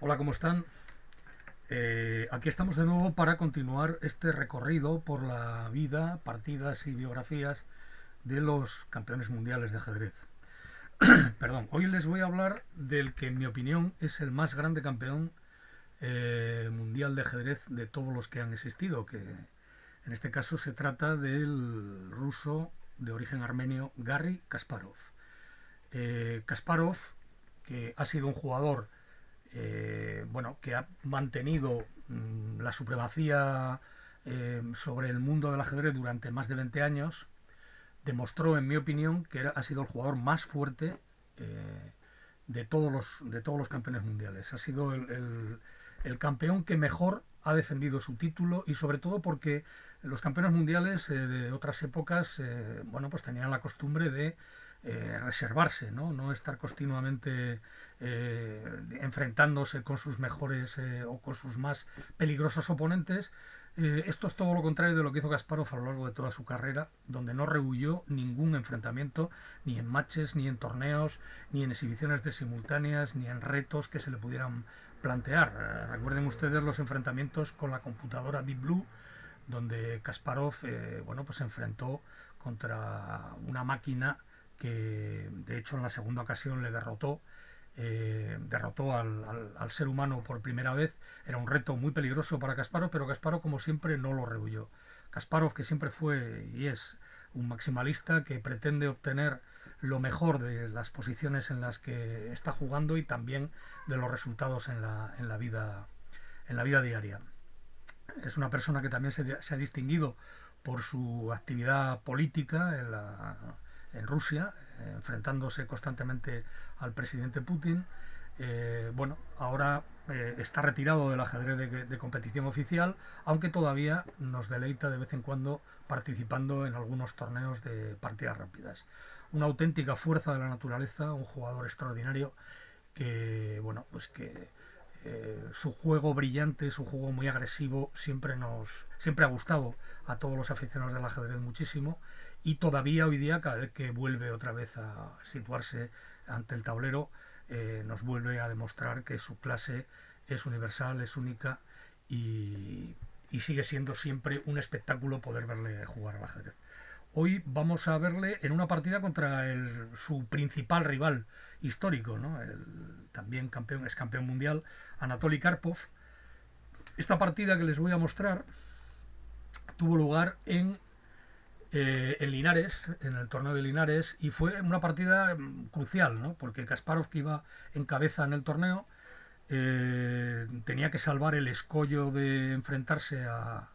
Hola, ¿cómo están? Aquí estamos de nuevo para continuar este recorrido por la vida, partidas y biografías de los campeones mundiales de ajedrez. Perdón, hoy les voy a hablar del que en mi opinión es el más grande campeón mundial de ajedrez de todos los que han existido, que en este caso se trata del ruso de origen armenio Garry Kasparov. Kasparov, que ha sido un jugador que ha mantenido la supremacía sobre el mundo del ajedrez durante más de 20 años, demostró, en mi opinión, que ha sido el jugador más fuerte de todos los campeones mundiales. Ha sido el campeón que mejor ha defendido su título y sobre todo porque los campeones mundiales de otras épocas pues tenían la costumbre de reservarse, ¿no? Estar continuamente enfrentándose con sus mejores o con sus más peligrosos oponentes. Esto es todo lo contrario de lo que hizo Kasparov a lo largo de toda su carrera, donde no rehuyó ningún enfrentamiento, ni en matches, ni en torneos, ni en exhibiciones de simultáneas, ni en retos que se le pudieran plantear. Recuerden ustedes los enfrentamientos con la computadora Deep Blue, donde Kasparov pues se enfrentó contra una máquina que de hecho en la segunda ocasión le derrotó al ser humano por primera vez. Era un reto muy peligroso para Kasparov, pero Kasparov, como siempre, no lo rehuyó. Kasparov, que siempre fue y es un maximalista que pretende obtener lo mejor de las posiciones en las que está jugando y también de los resultados en la vida diaria. Es una persona que también se ha distinguido por su actividad política en Rusia, enfrentándose constantemente al presidente Putin. Ahora está retirado del ajedrez de competición oficial, aunque todavía nos deleita de vez en cuando participando en algunos torneos de partidas rápidas. Una auténtica fuerza de la naturaleza, un jugador extraordinario que su juego brillante, su juego muy agresivo, siempre ha gustado a todos los aficionados del ajedrez muchísimo, y todavía hoy día, cada vez que vuelve otra vez a situarse ante el tablero, nos vuelve a demostrar que su clase es universal, es única, y sigue siendo siempre un espectáculo poder verle jugar al ajedrez. Hoy vamos a verle en una partida contra su principal rival histórico, ¿no? También es campeón mundial, Anatoly Karpov. Esta partida que les voy a mostrar tuvo lugar en Linares, en el torneo de Linares, y fue una partida crucial, ¿no? Porque Kasparov, que iba en cabeza en el torneo, tenía que salvar el escollo de enfrentarse a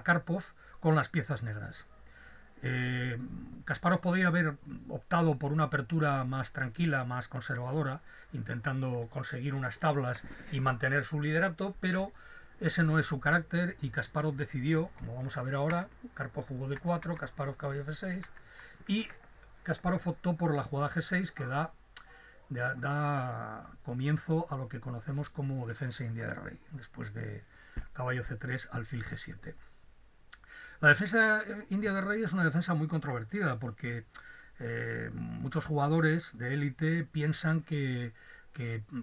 Karpov con las piezas negras. Kasparov podría haber optado por una apertura más tranquila, más conservadora, intentando conseguir unas tablas y mantener su liderato, pero ese no es su carácter y Kasparov decidió, como vamos a ver ahora, Karpov jugó D4, Kasparov caballo F6 y Kasparov optó por la jugada G6 que da comienzo a lo que conocemos como defensa india de rey, después de caballo C3, alfil G7. La defensa india de rey es una defensa muy controvertida porque muchos jugadores de élite piensan que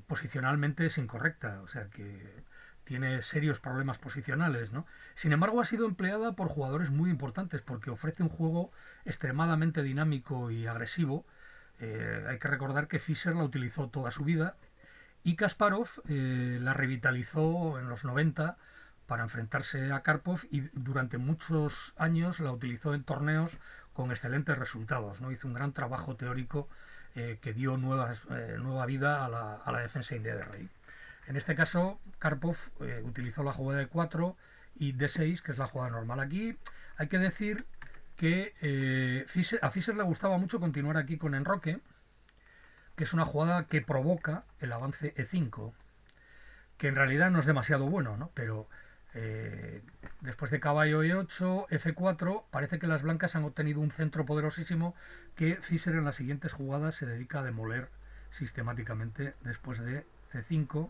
posicionalmente es incorrecta, o sea que tiene serios problemas posicionales, ¿no? Sin embargo, ha sido empleada por jugadores muy importantes porque ofrece un juego extremadamente dinámico y agresivo. Hay que recordar que Fischer la utilizó toda su vida y Kasparov la revitalizó en los 90 para enfrentarse a Karpov y durante muchos años la utilizó en torneos con excelentes resultados, ¿no? Hizo un gran trabajo teórico que dio nueva vida a la defensa india de rey. En este caso, Karpov utilizó la jugada de 4 y D6, que es la jugada normal. Aquí hay que decir que a Fischer le gustaba mucho continuar aquí con enroque, que es una jugada que provoca el avance E5, que en realidad no es demasiado bueno, ¿no? Pero después de caballo E8, F4, parece que las blancas han obtenido un centro poderosísimo que Fischer en las siguientes jugadas se dedica a demoler sistemáticamente después de C5,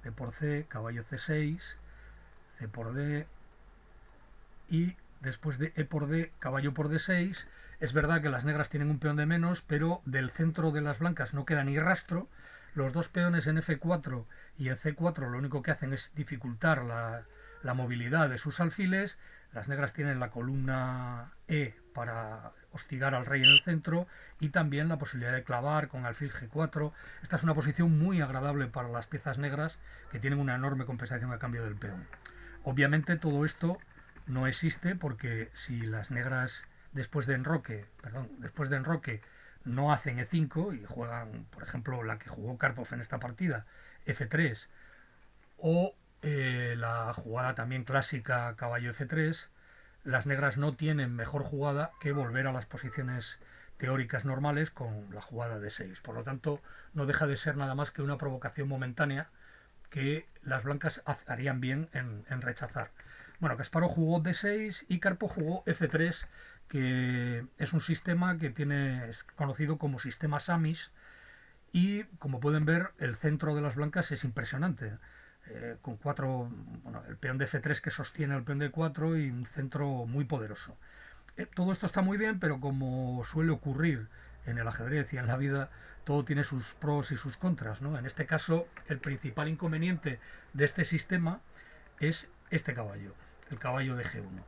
D por C, caballo C6, C por D y después de E por D, caballo por D6. Es verdad que las negras tienen un peón de menos, pero del centro de las blancas no queda ni rastro. los dos peones en F4 y en C4 lo único que hacen es dificultar la movilidad de sus alfiles. Las negras tienen la columna E para hostigar al rey en el centro y también la posibilidad de clavar con alfil G4. Esta es una posición muy agradable para las piezas negras que tienen una enorme compensación a cambio del peón. Obviamente todo esto no existe porque si las negras después de enroque no hacen E5 y juegan, por ejemplo, la que jugó Karpov en esta partida, F3, o la jugada también clásica caballo F3, las negras no tienen mejor jugada que volver a las posiciones teóricas normales con la jugada de 6. Por lo tanto, no deja de ser nada más que una provocación momentánea que las blancas harían bien en rechazar. Bueno, Kasparov jugó D6 y Karpov jugó F3, que es un sistema que es conocido como sistema Samish, y como pueden ver el centro de las blancas es impresionante, con el peón de F3 que sostiene al peón de 4 y un centro muy poderoso. Todo esto está muy bien, pero como suele ocurrir en el ajedrez y en la vida, todo tiene sus pros y sus contras, ¿no? En este caso, el principal inconveniente de este sistema es este caballo, el caballo de G1.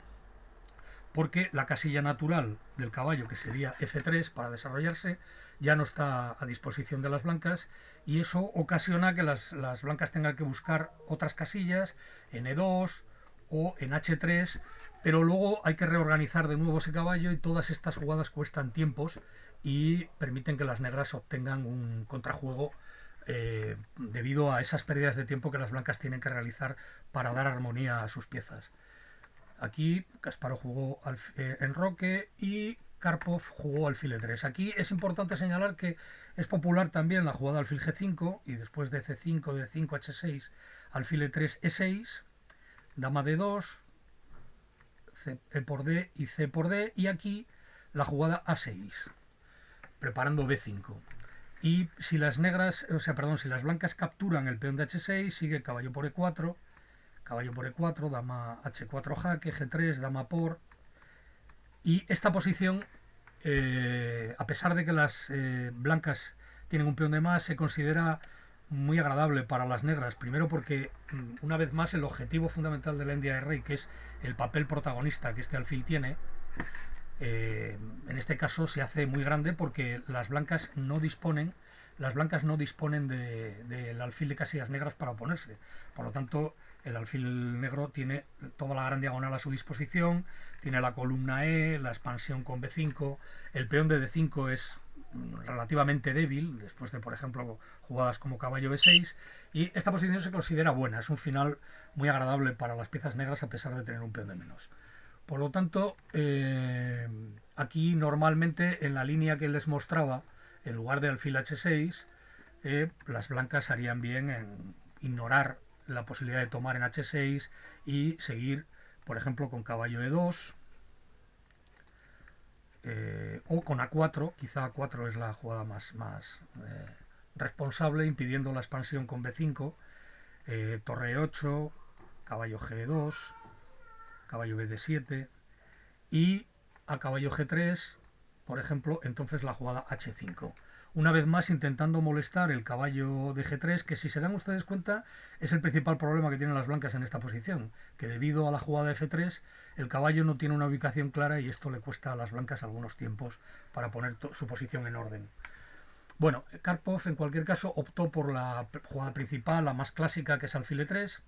Porque la casilla natural del caballo, que sería F3 para desarrollarse, ya no está a disposición de las blancas, y eso ocasiona que las blancas tengan que buscar otras casillas en E2 o en H3, pero luego hay que reorganizar de nuevo ese caballo y todas estas jugadas cuestan tiempos y permiten que las negras obtengan un contrajuego debido a esas pérdidas de tiempo que las blancas tienen que realizar para dar armonía a sus piezas. Aquí Kasparov jugó enroque y Karpov jugó alfil E3. Aquí es importante señalar que es popular también la jugada alfil G5 y después de C5, D5, H6, alfil E3, E6, dama D2, E por D y C por D, y aquí la jugada A6, preparando B5. Y si las blancas capturan el peón de H6, sigue caballo por E4, dama H4 jaque, G3, dama por. Y esta posición, a pesar de que las blancas tienen un peón de más, se considera muy agradable para las negras. Primero porque, una vez más, el objetivo fundamental de la India de rey, que es el papel protagonista que este alfil tiene, en este caso se hace muy grande porque las blancas no disponen del alfil de casillas negras para oponerse. Por lo tanto, el alfil negro tiene toda la gran diagonal a su disposición, tiene la columna E, la expansión con B5, el peón de D5 es relativamente débil, después de, por ejemplo, jugadas como caballo B6, y esta posición se considera buena, es un final muy agradable para las piezas negras a pesar de tener un peón de menos. Por lo tanto, aquí normalmente en la línea que les mostraba, en lugar de alfil H6, las blancas harían bien en ignorar la posibilidad de tomar en H6 y seguir, por ejemplo, con caballo E2 o con A4. Quizá A4 es la jugada más responsable, impidiendo la expansión con B5, torre E8, caballo G2, caballo BD7 y a caballo G3, por ejemplo, entonces la jugada H5. Una vez más intentando molestar el caballo de G3, que si se dan ustedes cuenta es el principal problema que tienen las blancas en esta posición, que debido a la jugada F3 el caballo no tiene una ubicación clara y esto le cuesta a las blancas algunos tiempos para poner su posición en orden. Bueno, Karpov en cualquier caso optó por la jugada principal, la más clásica, que es alfil E3,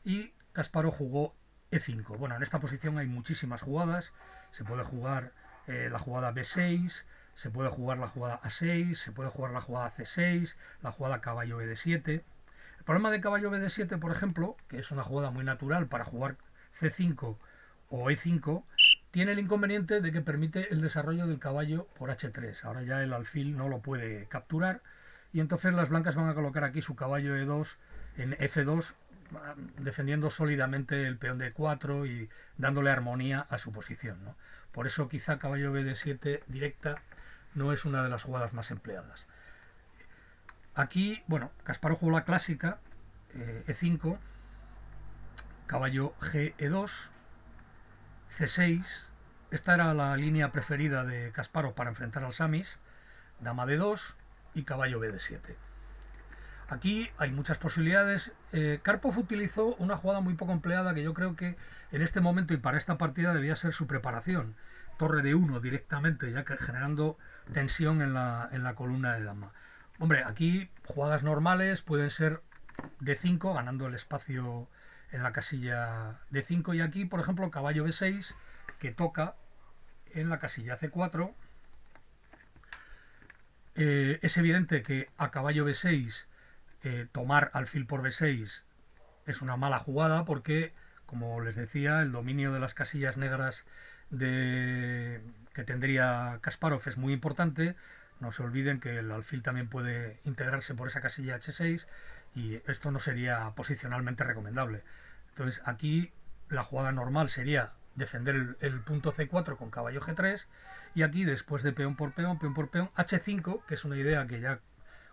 y Kasparov jugó E5. Bueno, en esta posición hay muchísimas jugadas, se puede jugar la jugada B6, se puede jugar la jugada A6, se puede jugar la jugada C6, la jugada caballo BD7. El problema de caballo BD7, por ejemplo, que es una jugada muy natural para jugar C5 o E5, tiene el inconveniente de que permite el desarrollo del caballo por H3. Ahora ya el alfil no lo puede capturar y entonces las blancas van a colocar aquí su caballo E2 en F2, defendiendo sólidamente el peón de 4 y dándole armonía a su posición, ¿no? Por eso quizá caballo BD7 directa no es una de las jugadas más empleadas. Aquí, bueno, Kasparov jugó la clásica, E5, caballo GE2, C6. Esta era la línea preferida de Kasparov para enfrentar al Samis, dama D2 y caballo BD7. Aquí hay muchas posibilidades. Karpov utilizó una jugada muy poco empleada que yo creo que en este momento y para esta partida debía ser su preparación. Torre de 1 directamente, ya que generando tensión en la columna de dama. Hombre, aquí jugadas normales pueden ser D5, ganando el espacio en la casilla D5. Y aquí, por ejemplo, caballo B6, que toca en la casilla C4. Es evidente que a caballo B6 tomar alfil por B6 es una mala jugada porque, como les decía, el dominio de las casillas negras que tendría Kasparov es muy importante. No se olviden que el alfil también puede integrarse por esa casilla H6 y esto no sería posicionalmente recomendable. Entonces aquí la jugada normal sería defender el punto C4 con caballo G3 y aquí después de peón por peón, H5, que es una idea que ya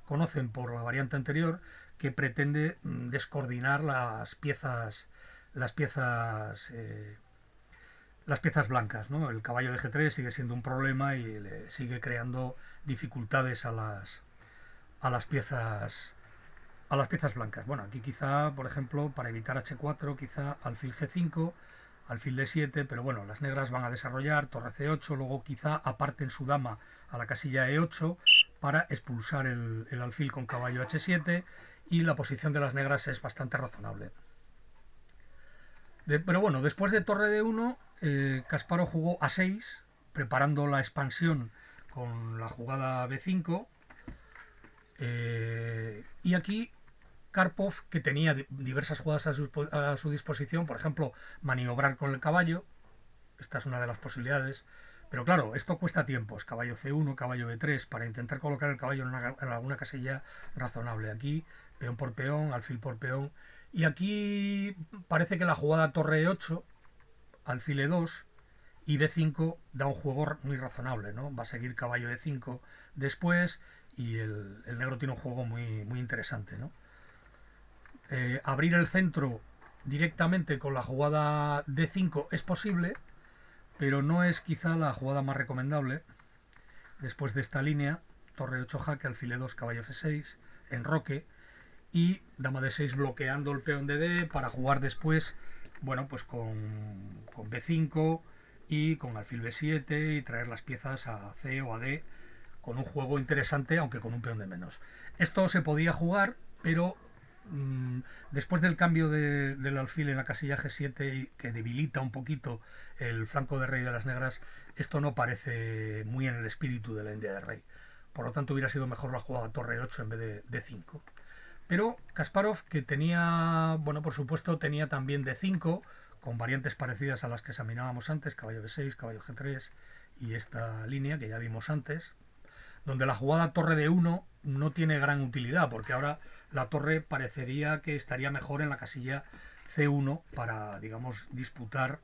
conocen por la variante anterior, que pretende descoordinar las piezas las piezas blancas, ¿no? El caballo de G3 sigue siendo un problema y le sigue creando dificultades a las piezas blancas. Bueno, aquí quizá, por ejemplo, para evitar H4, quizá alfil G5, alfil D7, pero bueno, las negras van a desarrollar torre C8, luego quizá aparten su dama a la casilla E8 para expulsar el alfil con caballo H7 y la posición de las negras es bastante razonable. Pero bueno, después de torre D1, Kasparov jugó A6, preparando la expansión con la jugada B5. Y aquí Karpov, que tenía diversas jugadas a su disposición, por ejemplo, maniobrar con el caballo, esta es una de las posibilidades, pero claro, esto cuesta tiempos, caballo C1, caballo B3, para intentar colocar el caballo en alguna casilla razonable. Aquí, peón por peón, alfil por peón, y aquí parece que la jugada torre E8, alfil E2 y B5 da un juego muy razonable, ¿no? Va a seguir caballo E5 después y el negro tiene un juego muy interesante, ¿no? Abrir el centro directamente con la jugada D5 es posible, pero no es quizá la jugada más recomendable. Después de esta línea, torre 8 jaque, alfil E2, caballo F6, enroque y dama D6 bloqueando el peón de D para jugar después, bueno, pues con B5 y con alfil B7 y traer las piezas a C o a D con un juego interesante, aunque con un peón de menos. Esto se podía jugar, pero después del cambio del alfil en la casilla G7 que debilita un poquito el flanco de rey de las negras, esto no parece muy en el espíritu de la India de rey. Por lo tanto hubiera sido mejor la jugada torre 8 en vez de D5. Pero Kasparov, que tenía, bueno, por supuesto, tenía también D5, con variantes parecidas a las que examinábamos antes, caballo B6, caballo G3 y esta línea que ya vimos antes, donde la jugada torre de 1 no tiene gran utilidad, porque ahora la torre parecería que estaría mejor en la casilla C1 para, digamos, disputar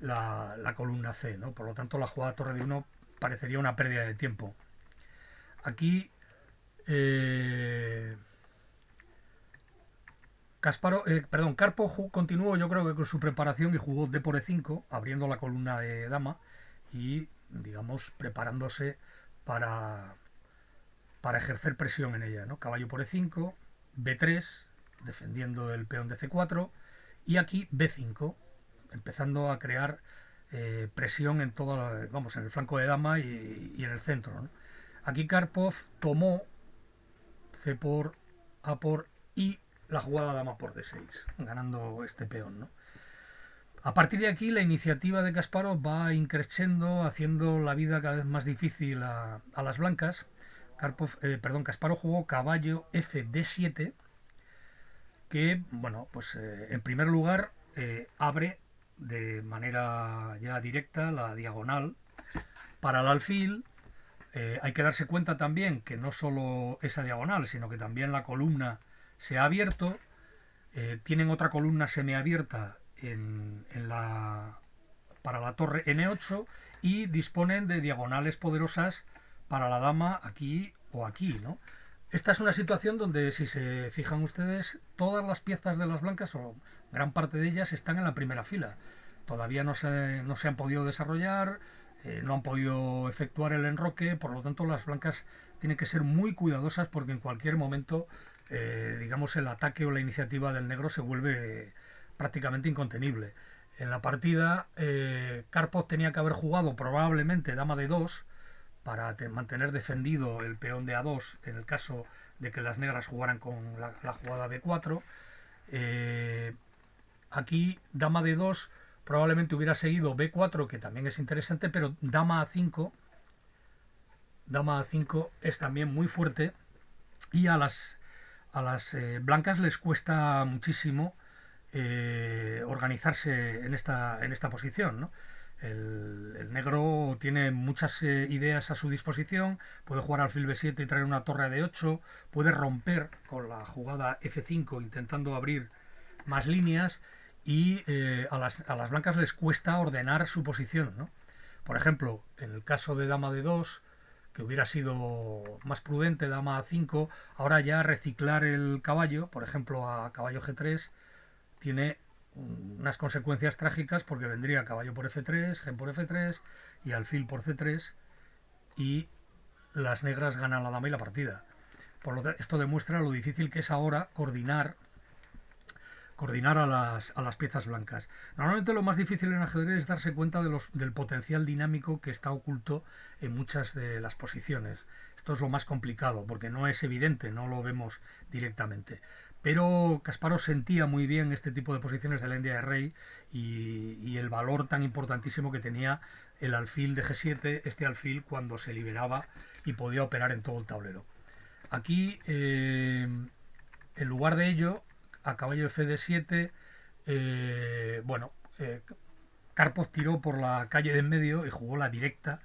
la columna C, ¿no? Por lo tanto, la jugada torre de 1 parecería una pérdida de tiempo. Aquí Karpov continuó, yo creo que con su preparación y jugó D por E5, abriendo la columna de dama y, digamos, preparándose para ejercer presión en ella, ¿no? Caballo por E5, B3, defendiendo el peón de C4, y aquí B5, empezando a crear presión en toda, vamos, en el flanco de dama y en el centro, ¿no? Aquí Karpov tomó C por A por y la jugada dama por D6, ganando este peón, ¿no? A partir de aquí la iniciativa de Kasparov va increciendo, haciendo la vida cada vez más difícil a las blancas. Kasparov jugó caballo F D7, que, bueno, pues en primer lugar abre de manera ya directa la diagonal para el alfil. Hay que darse cuenta también que no solo esa diagonal, sino que también la columna se ha abierto. Tienen otra columna semiabierta para la torre N8 y disponen de diagonales poderosas para la dama aquí o aquí, ¿no? Esta es una situación donde, si se fijan ustedes, todas las piezas de las blancas, o gran parte de ellas, están en la primera fila. Todavía no se han podido desarrollar, no han podido efectuar el enroque, por lo tanto las blancas tienen que ser muy cuidadosas porque en cualquier momento digamos, el ataque o la iniciativa del negro se vuelve prácticamente incontenible. En la partida, Karpov tenía que haber jugado probablemente dama de 2 para mantener defendido el peón de A2 en el caso de que las negras jugaran con la jugada B4. Aquí dama de 2 probablemente hubiera seguido B4, que también es interesante, pero dama A5 es también muy fuerte y a las blancas les cuesta muchísimo organizarse en esta posición, ¿no? El negro tiene muchas ideas a su disposición, puede jugar alfil B7 y traer una torre a D8, puede romper con la jugada F5 intentando abrir más líneas y a las blancas les cuesta ordenar su posición, ¿no? Por ejemplo, en el caso de dama de 2, que hubiera sido más prudente, dama a 5, ahora ya reciclar el caballo, por ejemplo a caballo G3, tiene unas consecuencias trágicas porque vendría caballo por F3, gen por F3 y alfil por C3 y las negras ganan la dama y la partida. Por lo tanto, esto demuestra lo difícil que es ahora coordinar a las piezas blancas. Normalmente lo más difícil en ajedrez es darse cuenta del potencial dinámico que está oculto en muchas de las posiciones. Esto es lo más complicado porque no es evidente, no lo vemos directamente. Pero Kasparov sentía muy bien este tipo de posiciones de la India de rey y el valor tan importantísimo que tenía el alfil de G7, este alfil cuando se liberaba y podía operar en todo el tablero. Aquí, en lugar de ello, a caballo Fd7, Karpov tiró por la calle de en medio y jugó la directa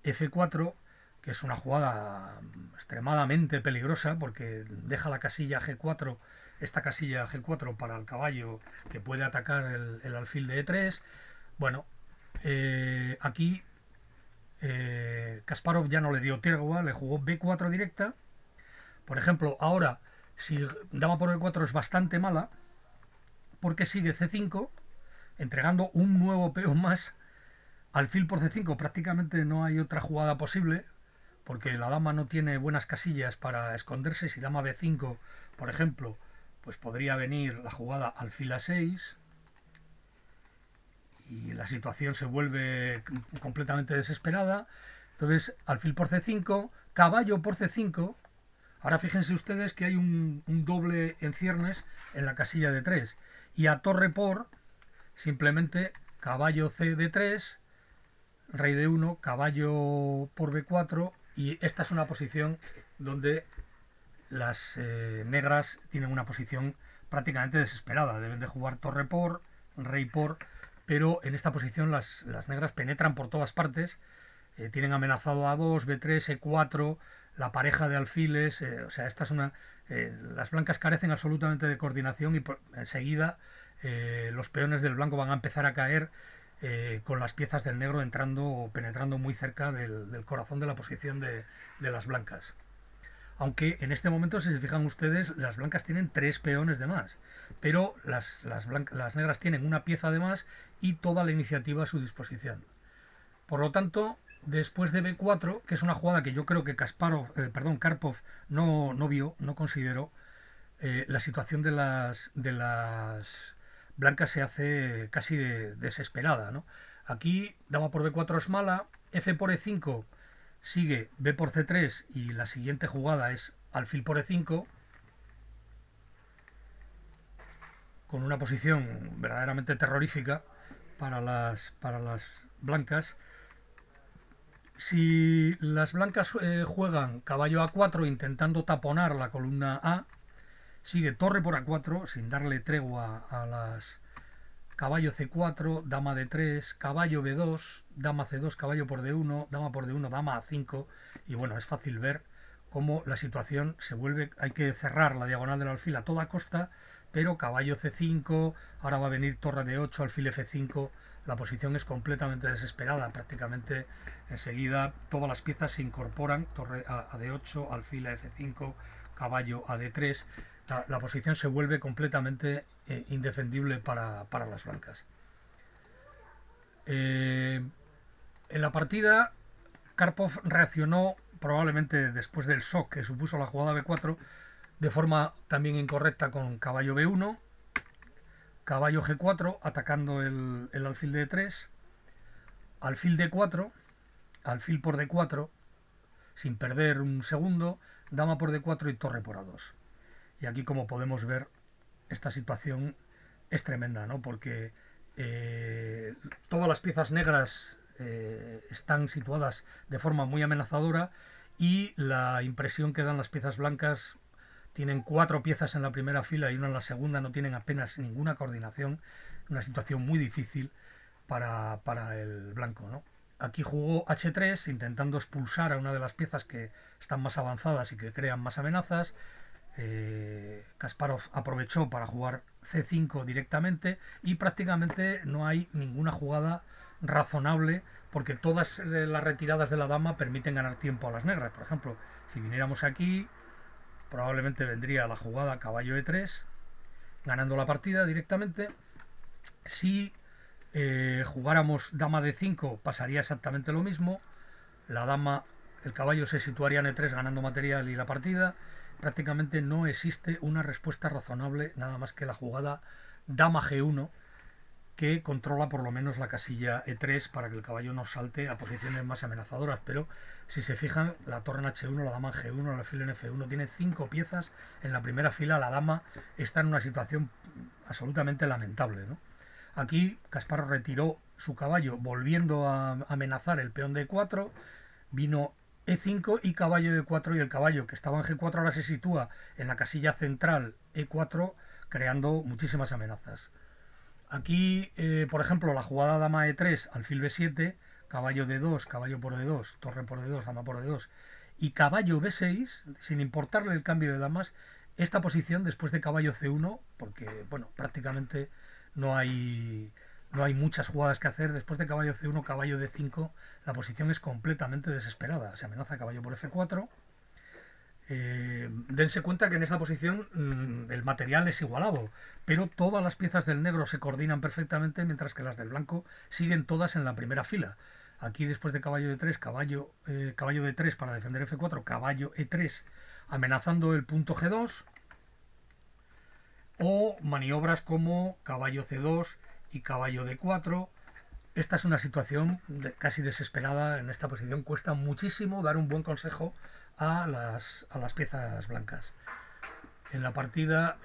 F4, que es una jugada extremadamente peligrosa porque deja la casilla G4, esta casilla G4 para el caballo que puede atacar el alfil de E3. Bueno, aquí Kasparov ya no le dio tregua, le jugó B4 directa. Por ejemplo, ahora si dama por E4 es bastante mala porque sigue C5 entregando un nuevo peón más. Alfil por C5 prácticamente no hay otra jugada posible porque la dama no tiene buenas casillas para esconderse. Si dama B5, por ejemplo, pues podría venir la jugada alfil A6 y la situación se vuelve completamente desesperada. Entonces, alfil por C5, caballo por C5. Ahora fíjense ustedes que hay un doble en ciernes en la casilla de 3. Y a torre por, simplemente caballo C de 3, rey de 1, caballo por B4. Y esta es una posición donde las negras tienen una posición prácticamente desesperada. Deben de jugar torre por, rey por, pero en esta posición las negras penetran por todas partes. Tienen amenazado A2, B3, E4, la pareja de alfiles, o sea, esta es las blancas carecen absolutamente de coordinación y enseguida los peones del blanco van a empezar a caer con las piezas del negro entrando o penetrando muy cerca del corazón de la posición de las blancas. Aunque en este momento, si se fijan ustedes, las blancas tienen 3 peones de más, pero las negras tienen una pieza de más y toda la iniciativa a su disposición. Por lo tanto, después de B4, que es una jugada que yo creo que Karpov no vio, no consideró, la situación de las blancas se hace casi desesperada, ¿no? Aquí dama por B4 es mala, F por E5 sigue B por C3 y la siguiente jugada es alfil por E5 con una posición verdaderamente terrorífica para las blancas. Si las blancas juegan caballo A4 intentando taponar la columna A, sigue torre por A4 sin darle tregua a las caballo C4, dama D3, caballo B2, dama C2, caballo por D1, dama por D1, dama A5 y bueno, es fácil ver cómo la situación se vuelve, hay que cerrar la diagonal del alfil a toda costa, pero caballo C5, ahora va a venir torre D8, alfil F5, la posición es completamente desesperada, prácticamente enseguida todas las piezas se incorporan, torre a D8, alfil a F5, caballo a D3, la posición se vuelve completamente indefendible para las blancas. En la partida, Karpov reaccionó probablemente después del shock que supuso la jugada B4, de forma también incorrecta con caballo B1, caballo G4, atacando el alfil de E3, alfil D4, alfil por D4, sin perder un segundo, dama por D4 y torre por A2. Y aquí, como podemos ver, esta situación es tremenda, ¿no? Porque todas las piezas negras están situadas de forma muy amenazadora y la impresión que dan las piezas blancas, tienen 4 piezas en la primera fila y una en la segunda, no tienen apenas ninguna coordinación, una situación muy difícil para el blanco, ¿no? Aquí jugó H3 intentando expulsar a una de las piezas que están más avanzadas y que crean más amenazas. Kasparov aprovechó para jugar C5 directamente y prácticamente no hay ninguna jugada razonable porque todas las retiradas de la dama permiten ganar tiempo a las negras. Por ejemplo, si viniéramos aquí, probablemente vendría la jugada caballo E3, ganando la partida directamente. Si jugáramos dama D5 pasaría exactamente lo mismo. La dama, el caballo se situaría en E3 ganando material y la partida. Prácticamente no existe una respuesta razonable, nada más que la jugada dama G1, que controla por lo menos la casilla E3 para que el caballo no salte a posiciones más amenazadoras. Pero si se fijan, la torre en H1, la dama en G1, el alfil en F1 tiene 5 piezas en la primera fila. La dama está en una situación absolutamente lamentable, ¿no? Aquí Kasparov retiró su caballo volviendo a amenazar el peón de E4, vino E5 y caballo D4, y el caballo que estaba en G4 ahora se sitúa en la casilla central E4 creando muchísimas amenazas. Aquí, por ejemplo, la jugada dama E3, alfil B7, caballo D2, caballo por D2, torre por D2, dama por D2 y caballo B6, sin importarle el cambio de damas, esta posición después de caballo C1, porque bueno, prácticamente no hay, no hay muchas jugadas que hacer, después de caballo C1, caballo D5, la posición es completamente desesperada. Se amenaza caballo por F4. Dense cuenta que en esta posición el material es igualado, pero todas las piezas del negro se coordinan perfectamente, mientras que las del blanco siguen todas en la primera fila. Aquí, después de caballo D3, caballo D3 para defender F4, caballo E3 amenazando el punto G2, o maniobras como caballo C2 y caballo D4. Esta es una situación casi desesperada. En esta posición cuesta muchísimo dar un buen consejo a las piezas blancas. En la partida,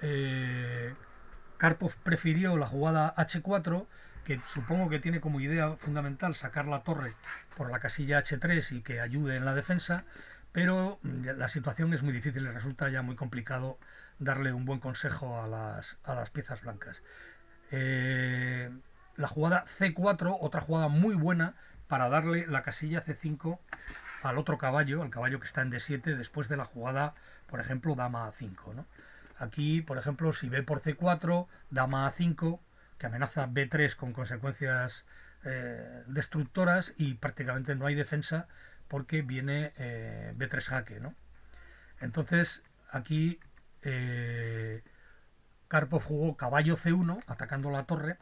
Karpov prefirió la jugada H4, que supongo que tiene como idea fundamental sacar la torre por la casilla H3 y que ayude en la defensa, pero la situación es muy difícil y resulta ya muy complicado darle un buen consejo a las piezas blancas. La jugada C4, otra jugada muy buena para darle la casilla C5 al otro caballo, al caballo que está en D7, después de la jugada, por ejemplo, dama A5, ¿no? Aquí, por ejemplo, si B por C4, dama A5, que amenaza B3 con consecuencias destructoras, y prácticamente no hay defensa porque viene B3 jaque, ¿no? Entonces, aquí Karpov jugó caballo C1, atacando la torre,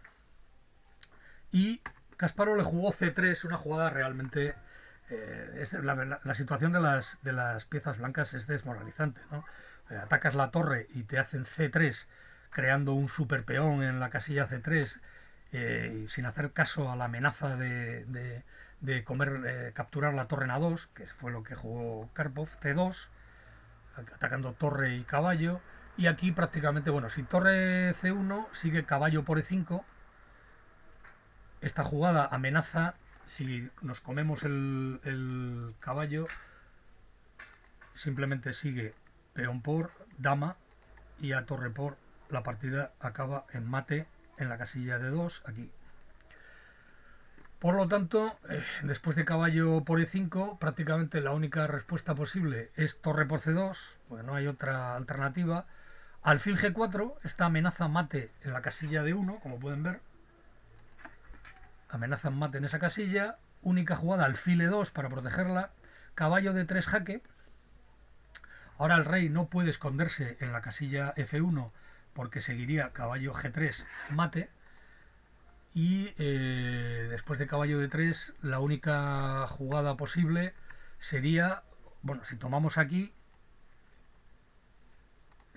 y Kasparov le jugó C3, una jugada realmente... la situación de las piezas blancas es desmoralizante, ¿no? Atacas la torre y te hacen C3, creando un super peón en la casilla C3, sin hacer caso a la amenaza de capturar la torre en A2, que fue lo que jugó Karpov. C2, atacando torre y caballo. Y aquí prácticamente, bueno, si torre C1 sigue caballo por E5, esta jugada amenaza. Si nos comemos el caballo, simplemente sigue peón por dama y a torre por. La partida acaba en mate en la casilla de 2 aquí. Por lo tanto, después de caballo por E5, prácticamente la única respuesta posible es torre por C2, porque no hay otra alternativa. Alfil G4, esta amenaza mate en la casilla de 1, como pueden ver. Amenaza mate en esa casilla. Única jugada, alfil E2 para protegerla. Caballo de 3 jaque. Ahora el rey no puede esconderse en la casilla F1 porque seguiría caballo G3 mate. Y después de caballo de 3, la única jugada posible sería, bueno, si tomamos aquí,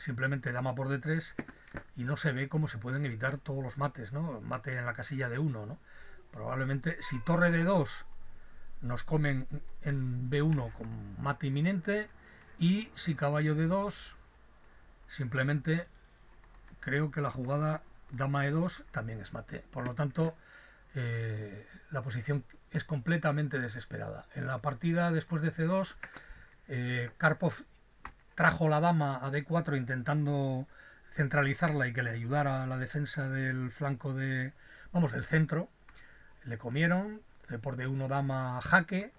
simplemente dama por D3 y no se ve cómo se pueden evitar todos los mates, ¿no? Mate en la casilla de 1, ¿no? Probablemente si torre de 2 nos comen en B1 con mate inminente, y si caballo de 2 simplemente creo que la jugada dama E2 también es mate. Por lo tanto, la posición es completamente desesperada. En la partida después de C2, Karpov trajo la dama a D4 intentando centralizarla y que le ayudara a la defensa del flanco del centro. Le comieron, C por D1 dama jaque,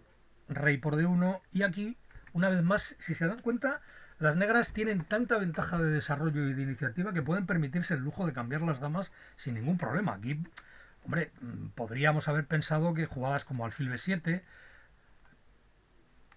rey por D1, y aquí, una vez más, si se dan cuenta, las negras tienen tanta ventaja de desarrollo y de iniciativa que pueden permitirse el lujo de cambiar las damas sin ningún problema. Aquí, hombre, podríamos haber pensado que jugadas como alfil B7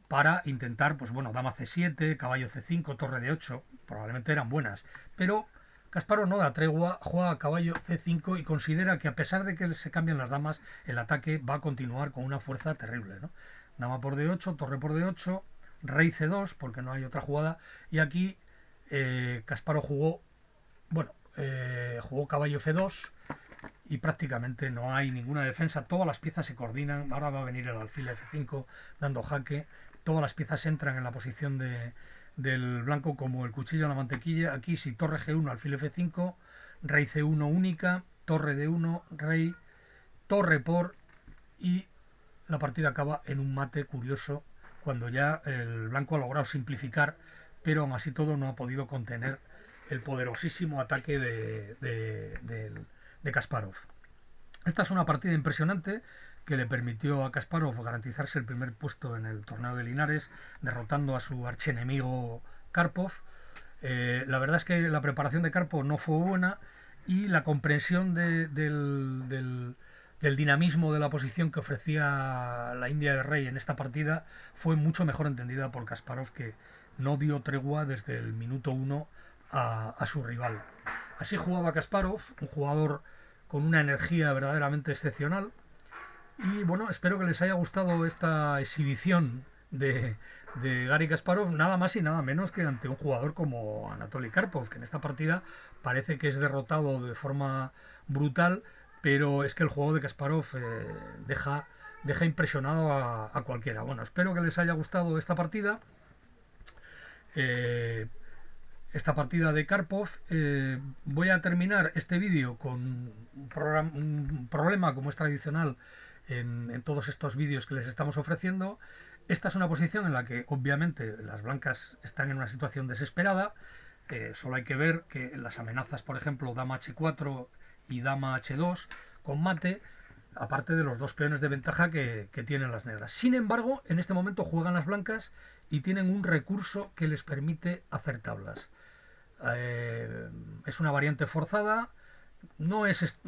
para intentar, pues bueno, dama C7, caballo C5, torre D8, probablemente eran buenas, pero Kasparov no da tregua, juega caballo C5 y considera que a pesar de que se cambian las damas, el ataque va a continuar con una fuerza terrible, ¿no? Dama por D8, torre por D8, rey C2, porque no hay otra jugada, y aquí Kasparov jugó, jugó caballo F2 y prácticamente no hay ninguna defensa, todas las piezas se coordinan, ahora va a venir el alfil F5 dando jaque, todas las piezas entran en la posición del blanco como el cuchillo en la mantequilla. Aquí si torre G1, alfil F5, rey C1 única, torre D1, rey, torre por, y la partida acaba en un mate curioso cuando ya el blanco ha logrado simplificar, pero aún así todo no ha podido contener el poderosísimo ataque de Kasparov. Esta es una partida impresionante que le permitió a Kasparov garantizarse el primer puesto en el torneo de Linares, derrotando a su archienemigo Karpov. La verdad es que la preparación de Karpov no fue buena y la comprensión del dinamismo de la posición que ofrecía la India de Rey en esta partida fue mucho mejor entendida por Kasparov, que no dio tregua desde el minuto 1 a su rival. Así jugaba Kasparov, un jugador con una energía verdaderamente excepcional. Y bueno, espero que les haya gustado esta exhibición de Garry Kasparov, nada más y nada menos que ante un jugador como Anatoly Karpov, que en esta partida parece que es derrotado de forma brutal, pero es que el juego de Kasparov deja impresionado a cualquiera. Bueno, espero que les haya gustado esta partida. Esta partida de Karpov. Voy a terminar este vídeo con un problema, como es tradicional en todos estos vídeos que les estamos ofreciendo. Esta es una posición en la que obviamente las blancas están en una situación desesperada. Solo hay que ver que las amenazas, por ejemplo, dama H4 y dama H2 con mate, aparte de los dos peones de ventaja que tienen las negras. Sin embargo, en este momento juegan las blancas y tienen un recurso que les permite hacer tablas. Es una variante forzada, no es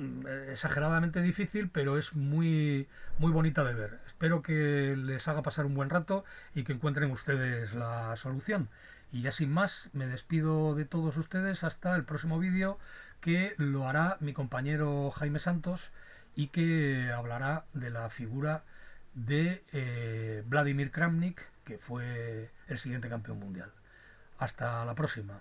exageradamente difícil, pero es muy bonita de ver. Espero que les haga pasar un buen rato y que encuentren ustedes la solución. Y ya sin más, me despido de todos ustedes hasta el próximo vídeo, que lo hará mi compañero Jaime Santos y que hablará de la figura de Vladimir Kramnik, que fue el siguiente campeón mundial. Hasta la próxima.